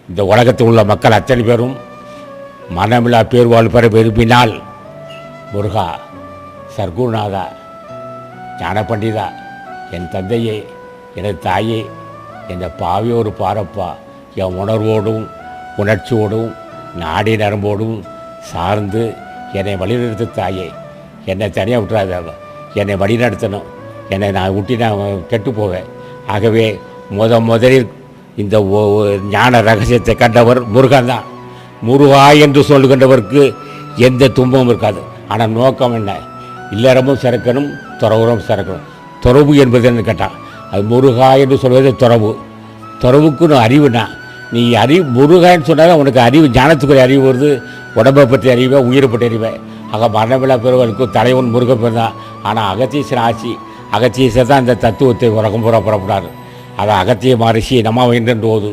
இந்த உலகத்தில் உள்ள மக்கள் அத்தனை பேரும் மனமில்லா பேர்வாழ் பெற விரும்பினால் முருகா, சர்க்குருநாதா, ஞான பண்டிதா, என் தந்தையே, எனது தாயே, என் பாவியோரு பாரப்பா, என் உணர்வோடும் உணர்ச்சியோடும் நாடி நரம்போடும் சார்ந்து என்னை வழிநடத்து தாயே. என்னை தனியாக விட்டுறாத, என்னை வழிநடத்தணும். என்னை நான் விட்டு நான் கெட்டு போவேன். ஆகவே முதலில் இந்த ஞான ரகசியத்தை கண்டவர் முருகன் தான். முருகா என்று சொல்லுகின்றவருக்கு எந்த துன்பமும் இருக்காது. ஆனால் நோக்கம் என்ன? இல்லறமும் சிறக்கணும், துறவரும் சிறக்கணும். துறவு என்பது என்ன கேட்டால், அது முருகா என்று சொல்வது துறவு. துறவுக்குன்னு அறிவுனா, நீ முருகான்னு சொன்னால் உனக்கு அறிவு, ஞானத்துக்குரிய அறிவு வருது. உடம்பை பற்றி அறிவை, உயிரை பற்றி அறிவை. ஆக மரணமில்லா பெருவர்களுக்கும் தலைவன் முருகன் பேர் தான். ஆனால் அகத்தீசன் ஆட்சி, அகத்தீசர் தான் இந்த தத்துவத்தை உலகம் புறப்படாது. அதை அகத்திய மகரிஷி நம்ம என்று ஓது.